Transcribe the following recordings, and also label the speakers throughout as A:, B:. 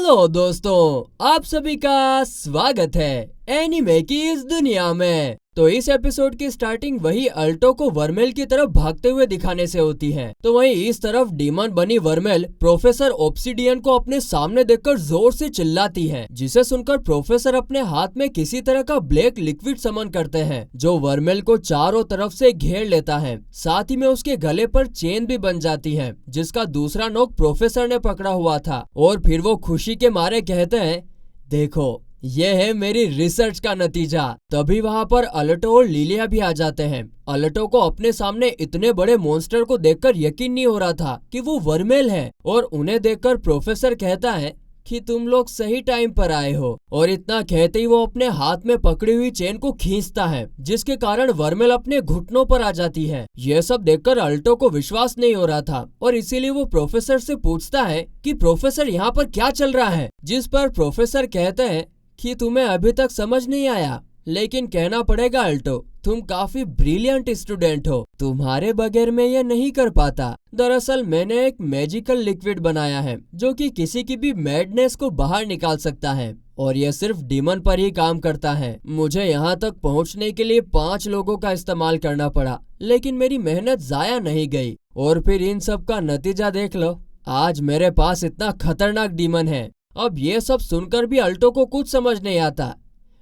A: Hello दोस्तों, आप सभी का स्वागत है एनीमे की इस दुनिया में। तो इस एपिसोड की स्टार्टिंग वही अल्टो को वर्मेल की तरफ भागते हुए दिखाने से होती है। तो वहीं इस तरफ डीमन बनी वर्मेल प्रोफेसर ऑब्सिडियन को अपने सामने देखकर जोर से चिल्लाती है, जिसे सुनकर प्रोफेसर अपने हाथ में किसी तरह का ब्लैक लिक्विड समन करते हैं, जो वर्मेल को चारों तरफ से घेर लेता है। साथ ही में उसके गले पर चेन भी बन जाती है, जिसका दूसरा नोक प्रोफेसर ने पकड़ा हुआ था। और फिर वो खुशी के मारे कहते हैं, देखो ये है मेरी रिसर्च का नतीजा। तभी वहाँ पर अल्टो और लिलिया भी आ जाते हैं। अल्टो को अपने सामने इतने बड़े मॉन्स्टर को देखकर यकीन नहीं हो रहा था कि वो वर्मेल है, और उन्हें देखकर प्रोफेसर कहता है कि तुम लोग सही टाइम पर आए हो। और इतना कहते ही वो अपने हाथ में पकड़ी हुई चेन को खींचता है, जिसके कारण वर्मेल अपने घुटनों पर आ जाती है। यह सब देखकर अल्टो को विश्वास नहीं हो रहा था, और इसीलिए वो प्रोफेसर से पूछता है कि प्रोफेसर यहाँ पर क्या चल रहा है। जिस पर प्रोफेसर कहते हैं कि तुम्हें अभी तक समझ नहीं आया, लेकिन कहना पड़ेगा अल्टो, तुम काफी ब्रिलियंट स्टूडेंट हो, तुम्हारे बगैर मैं ये नहीं कर पाता। दरअसल मैंने एक मैजिकल लिक्विड बनाया है जो कि किसी की भी मैडनेस को बाहर निकाल सकता है, और यह सिर्फ डीमन पर ही काम करता है। मुझे यहाँ तक पहुँचने के लिए 5 लोगों का इस्तेमाल करना पड़ा, लेकिन मेरी मेहनत जाया नहीं गई। और फिर इन सब का नतीजा देख लो, आज मेरे पास इतना खतरनाक डीमन है। अब ये सब सुनकर भी अल्टो को कुछ समझ नहीं आता।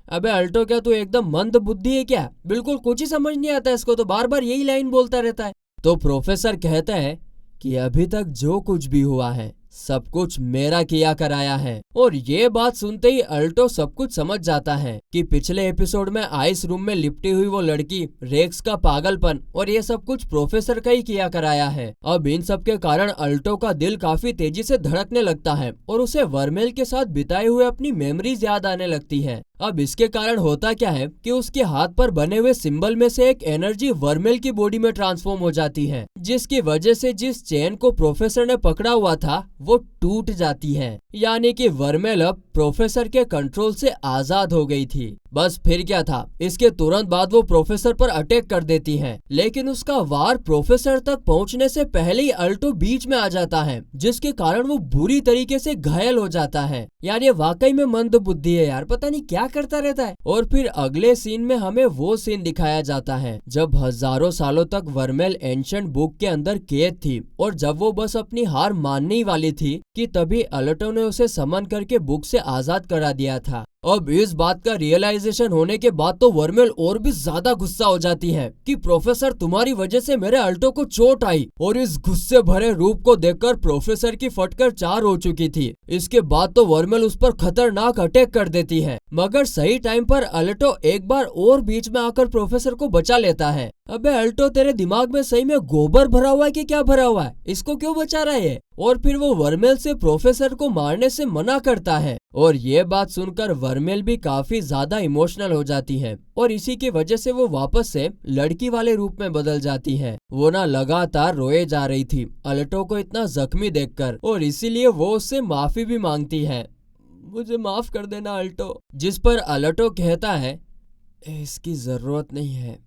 A: अबे अल्टो, क्या तू एकदम मंद बुद्धि है क्या? बिल्कुल कुछ ही समझ नहीं आता इसको, तो बार बार यही लाइन बोलता रहता है। तो प्रोफेसर कहता है कि अभी तक जो कुछ भी हुआ है सब कुछ मेरा किया कराया है। और ये बात सुनते ही अल्टो सब कुछ समझ जाता है कि पिछले एपिसोड में आइस रूम में लिपटी हुई वो लड़की रेक्स का पागलपन और ये सब कुछ प्रोफेसर का ही किया कराया है। अब इन सब के कारण अल्टो का दिल काफी तेजी से धड़कने लगता है, और उसे वर्मेल के साथ बिताए हुए अपनी मेमोरीज याद आने लगती है। अब इसके कारण होता क्या है कि उसके हाथ पर बने हुए सिंबल में से एक एनर्जी वर्मेल की बॉडी में ट्रांसफॉर्म हो जाती है, जिसकी वजह से जिस चेन को प्रोफेसर ने पकड़ा हुआ था वो टूट जाती है। यानी कि वर्मेल अब प्रोफेसर के कंट्रोल से आजाद हो गई थी। बस फिर क्या था, इसके तुरंत बाद वो प्रोफेसर पर अटैक कर देती है, लेकिन उसका वार प्रोफेसर तक पहुंचने से पहले ही अल्टो बीच में आ जाता है, जिसके कारण वो बुरी तरीके से घायल हो जाता है। यार ये वाकई में मंद बुद्धि है यार, पता नहीं क्या करता रहता है। और फिर अगले सीन में हमें वो सीन दिखाया जाता है जब हजारों सालों तक वर्मेल एंशिएंट बुक के अंदर कैद थी, और जब वो बस अपनी हार मानने ही वाली थी कि तभी अल्टो ने उसे समन करके बुक से आजाद करा दिया था। अब इस बात का रियलाइजेशन होने के बाद तो वर्मेल और भी ज्यादा गुस्सा हो जाती है कि प्रोफेसर तुम्हारी वजह से मेरे अल्टो को चोट आई। और इस गुस्से भरे रूप को देखकर प्रोफेसर की फटकर 4 हो चुकी थी। इसके बाद तो वर्मेल उस पर खतरनाक अटैक कर देती है, मगर सही टाइम पर अल्टो एक बार और बीच में आकर प्रोफेसर को बचा लेता है। अबे अल्टो, तेरे दिमाग में सही में गोबर भरा हुआ है कि क्या भरा हुआ है? इसको क्यों बचा रहा है? और फिर वो वर्मेल से प्रोफेसर को मारने से मना करता है, और ये बात सुनकर वर्मेल भी काफी ज्यादा इमोशनल हो जाती है, और इसी की वजह से वो वापस से लड़की वाले रूप में बदल जाती है। वो ना लगातार रोए जा रही थी अल्टो को इतना जख्मी देखकर, और इसीलिए वो उससे माफी भी मांगती है। मुझे माफ कर देना अल्टो। जिस पर अल्टो कहता है, इसकी जरूरत नहीं है,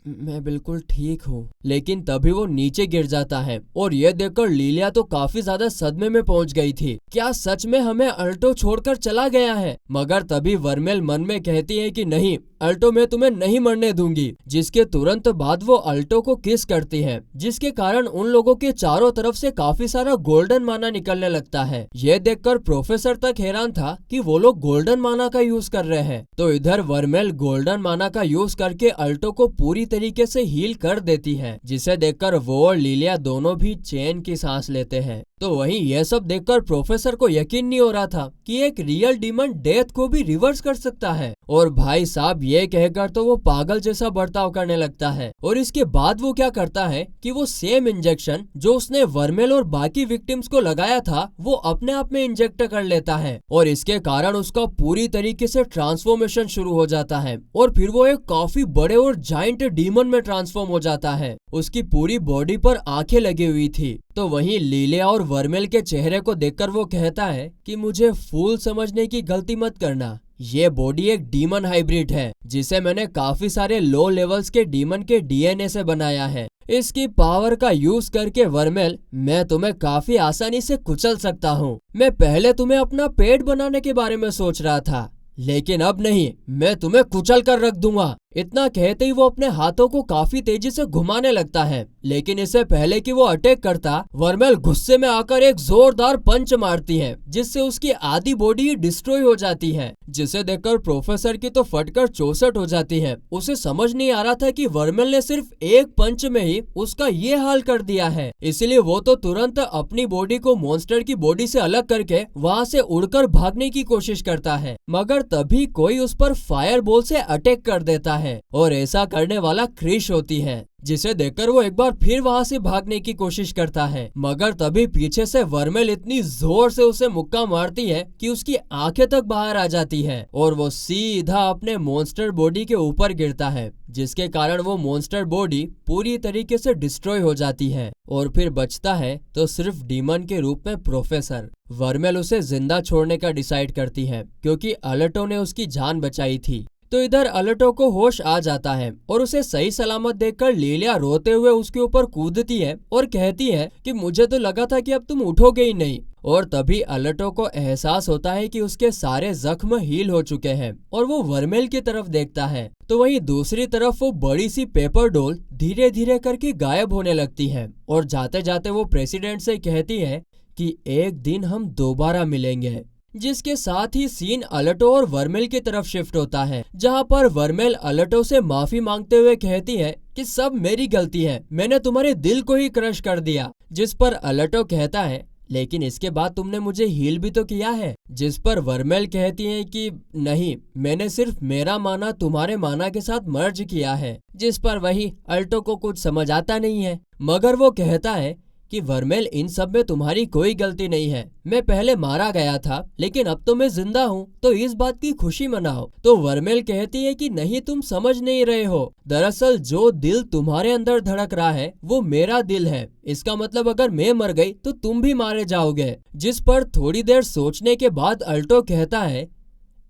A: मैं बिल्कुल ठीक हूँ। लेकिन तभी वो नीचे गिर जाता है, और ये देखकर लिलिया तो काफी ज्यादा सदमे में पहुंच गई थी। क्या सच में हमें अल्टो छोड़कर चला गया है? मगर तभी वर्मेल मन में कहती है कि नहीं अल्टो, मैं तुम्हें नहीं मरने दूंगी। जिसके तुरंत बाद वो अल्टो को किस करती है, जिसके कारण उन लोगों के चारों तरफ से काफी सारा गोल्डन माना निकलने लगता है। ये देखकर प्रोफेसर तक हैरान था कि वो लोग गोल्डन माना का यूज कर रहे हैं। तो इधर वर्मेल गोल्डन माना का यूज करके अल्टो को पूरी तरीके से हील कर देती है, जिसे देखकर वो और लिलिया दोनों भी चैन की सांस लेते हैं। तो वहीं यह सब देखकर प्रोफेसर को यकीन नहीं हो रहा था कि एक रियल डीमन डेथ को भी रिवर्स कर सकता है। और भाई साहब ये कहकर तो वो पागल जैसा बर्ताव करने लगता है। और इसके बाद वो क्या करता है कि वो सेम इंजेक्शन जो उसने वर्मेल और बाकी विक्टिम्स को लगाया था वो अपने आप में इंजेक्ट कर लेता है, और इसके कारण उसका पूरी तरीके से ट्रांसफॉर्मेशन शुरू हो जाता है, और फिर वो एक काफी बड़े और जाइंट डीमन में ट्रांसफॉर्म हो जाता है। उसकी पूरी बॉडी पर आंखें लगी हुई थी। तो वहीं लिलिया और वर्मेल के चेहरे को देखकर वो कहता है कि मुझे फूल समझने की गलती मत करना, ये बॉडी एक डीमन हाइब्रिड है जिसे मैंने काफी सारे लो लेवल्स के डीमन के डीएनए से बनाया है। इसकी पावर का यूज करके वर्मेल मैं तुम्हें काफी आसानी से कुचल सकता हूँ। मैं पहले तुम्हें अपना पेट बनाने के बारे में सोच रहा था, लेकिन अब नहीं, मैं तुम्हें कुचल कर रख दूंगा। इतना कहते ही वो अपने हाथों को काफी तेजी से घुमाने लगता है, लेकिन इससे पहले कि वो अटैक करता, वर्मेल गुस्से में आकर एक जोरदार पंच मारती है जिससे उसकी आधी बॉडी ही डिस्ट्रॉय हो जाती है, जिसे देखकर प्रोफेसर की तो फटकर चौसठ हो जाती है। उसे समझ नहीं आ रहा था कि वर्मेल ने सिर्फ एक पंच में ही उसका ये हाल कर दिया है, इसलिए वो तो तुरंत अपनी बॉडी को मॉन्स्टर की बॉडी से अलग करके वहाँ से उड़कर भागने की कोशिश करता है, मगर तभी कोई उस पर फायर बॉल से अटैक कर देता है और ऐसा करने वाला क्रिश होती है, जिसे देखकर वो एक बार फिर वहाँ से भागने की कोशिश करता है, मगर तभी पीछे से वर्मेल इतनी जोर से उसे मुक्का मारती है कि उसकी आंखें तक बाहर आ जाती है और वो सीधा अपने मॉन्स्टर बॉडी के ऊपर गिरता है, जिसके कारण वो मॉन्स्टर बॉडी पूरी तरीके से डिस्ट्रॉय हो जाती है और फिर बचता है तो सिर्फ डीमन के रूप में प्रोफेसर। वर्मेल उसे जिंदा छोड़ने का डिसाइड करती है क्योंकि अलटो ने उसकी जान बचाई थी। तो इधर अलटो को होश आ जाता है और उसे सही सलामत देखकर लीलिया रोते हुए उसके ऊपर कूदती है और कहती है कि मुझे तो लगा था कि अब तुम उठोगे ही नहीं। और तभी अलटो को एहसास होता है कि उसके सारे जख्म हील हो चुके हैं और वो वर्मेल की तरफ देखता है। तो वहीं दूसरी तरफ वो बड़ी सी पेपर डॉल धीरे धीरे करके गायब होने लगती है और जाते जाते वो प्रेसिडेंट से कहती है कि एक दिन हम दोबारा मिलेंगे, जिसके साथ ही सीन अलटो और वर्मेल की तरफ शिफ्ट होता है, जहां पर वर्मेल अलटो से माफी मांगते हुए कहती है कि सब मेरी गलती है, मैंने तुम्हारे दिल को ही क्रश कर दिया। जिस पर अलटो कहता है लेकिन इसके बाद तुमने मुझे हील भी तो किया है। जिस पर वर्मेल कहती है कि नहीं, मैंने सिर्फ मेरा माना तुम्हारे माना के साथ मर्ज किया है। जिस पर वही अल्टो को कुछ समझ आता नहीं है, मगर वो कहता है कि वर्मेल इन सब में तुम्हारी कोई गलती नहीं है, मैं पहले मारा गया था लेकिन अब तो मैं जिंदा हूँ, तो इस बात की खुशी मनाओ। तो वर्मेल कहती है कि नहीं, तुम समझ नहीं रहे हो, दरअसल जो दिल तुम्हारे अंदर धड़क रहा है वो मेरा दिल है, इसका मतलब अगर मैं मर गई तो तुम भी मारे जाओगे। जिस पर थोड़ी देर सोचने के बाद अल्टो कहता है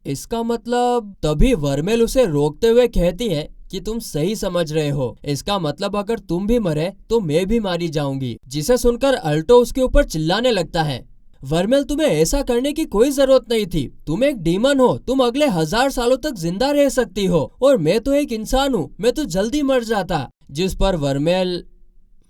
A: इसका मतलब, तभी वर्मेल उसे रोकते हुए कहती है कि तुम सही समझ रहे हो, इसका मतलब अगर तुम भी मरे तो मैं भी मारी जाऊंगी। जिसे सुनकर अल्टो उसके ऊपर चिल्लाने लगता है, वर्मेल तुम्हें ऐसा करने की कोई जरूरत नहीं थी, तुम एक डीमन हो, तुम अगले 1000 सालों तक जिंदा रह सकती हो और मैं तो एक इंसान हूँ, मैं तो जल्दी मर जाता। जिस पर वर्मेल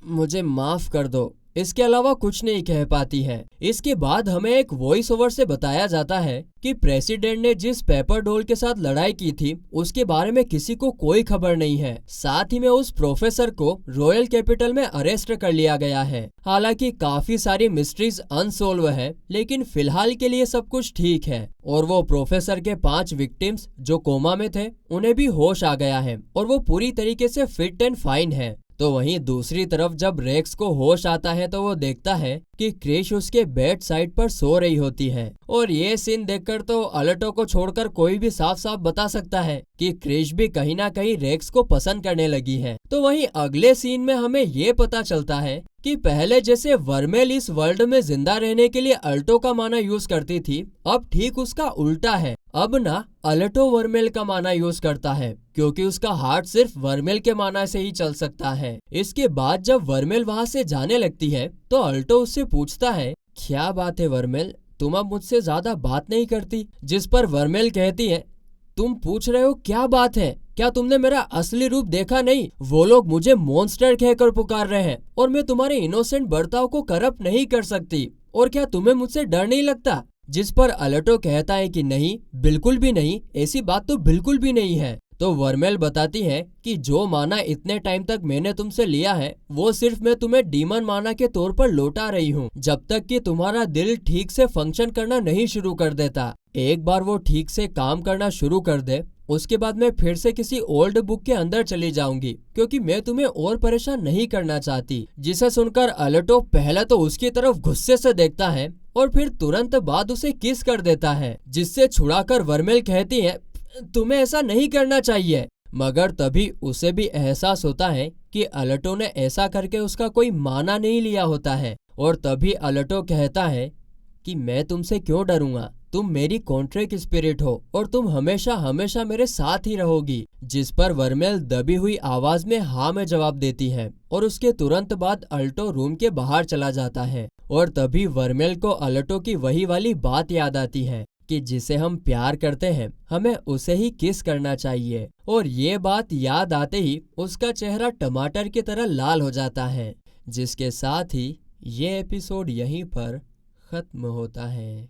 A: मुझे माफ कर दो, इसके अलावा कुछ नहीं कह पाती है। इसके बाद हमें एक वॉइस ओवर से बताया जाता है कि प्रेसिडेंट ने जिस पेपर डॉल के साथ लड़ाई की थी उसके बारे में किसी को कोई खबर नहीं है। साथ ही में उस प्रोफेसर को रॉयल कैपिटल में अरेस्ट कर लिया गया है। हालांकि काफी सारी मिस्ट्रीज अनसोल्व है, लेकिन फिलहाल के लिए सब कुछ ठीक है और वो प्रोफेसर के 5 विक्टिम्स जो कोमा में थे उन्हें भी होश आ गया है और वो पूरी तरीके से फिट एंड फाइन है। तो वहीं दूसरी तरफ जब रेक्स को होश आता है तो वो देखता है कि क्रिश उसके बेड साइड पर सो रही होती है और ये सीन देखकर तो अलटो को छोड़कर कोई भी साफ साफ बता सकता है कि क्रिश भी कहीं ना कहीं रेक्स को पसंद करने लगी है। तो वहीं अगले सीन में हमें ये पता चलता है कि पहले जैसे वर्मेल इस वर्ल्ड में जिंदा रहने के लिए अल्टो का माना यूज करती थी, अब ठीक उसका उल्टा है। अब ना अल्टो वर्मेल का माना यूज करता है क्योंकि उसका हार्ट सिर्फ वर्मेल के माना से ही चल सकता है। इसके बाद जब वर्मेल वहाँ से जाने लगती है तो अल्टो उससे पूछता है, क्या बात है वर्मेल, तुम अब मुझसे ज्यादा बात नहीं करती। जिस पर वर्मेल कहती है, तुम पूछ रहे हो क्या बात है, क्या तुमने मेरा असली रूप देखा नहीं? वो लोग मुझे मॉन्स्टर कहकर पुकार रहे हैं और मैं तुम्हारे इनोसेंट बर्ताव को करप्ट नहीं कर सकती, और क्या तुम्हें मुझसे डर नहीं लगता? जिस पर अल्टो कहता है कि नहीं, बिल्कुल भी नहीं, ऐसी बात तो बिल्कुल भी नहीं है। तो वर्मेल बताती है कि जो माना इतने टाइम तक मैंने तुमसे लिया है वो सिर्फ मैं तुम्हें डीमन माना के तौर पर लौटा रही हूँ, जब तक कि तुम्हारा दिल ठीक से फंक्शन करना नहीं शुरू कर देता। एक बार वो ठीक से काम करना शुरू कर दे उसके बाद मैं फिर से किसी ओल्ड बुक के अंदर चली जाऊंगी, क्योंकि मैं तुम्हें और परेशान नहीं करना चाहती। जिसे सुनकर अल्टो पहले तो उसकी तरफ गुस्से से देखता है और फिर तुरंत बाद उसे किस कर देता है, जिससे छुड़ाकर वर्मेल कहती है, तुम्हें ऐसा नहीं करना चाहिए। मगर तभी उसे भी एहसास होता है कि अल्टो ने ऐसा करके उसका कोई माना नहीं लिया होता है, और तभी अल्टो कहता है कि मैं तुमसे क्यों डरूंगा, तुम मेरी कॉन्ट्रैक्ट स्पिरिट हो और तुम हमेशा हमेशा मेरे साथ ही रहोगी। जिस पर वर्मेल दबी हुई आवाज में हाँ में जवाब देती है और उसके तुरंत बाद अल्टो रूम के बाहर चला जाता है। और तभी वर्मेल को अल्टो की वही वाली बात याद आती है कि जिसे हम प्यार करते हैं हमें उसे ही किस करना चाहिए। और ये बात याद आते ही उसका चेहरा टमाटर की तरह लाल हो जाता है। जिसके साथ ही ये एपिसोड यहीं पर खत्म होता है।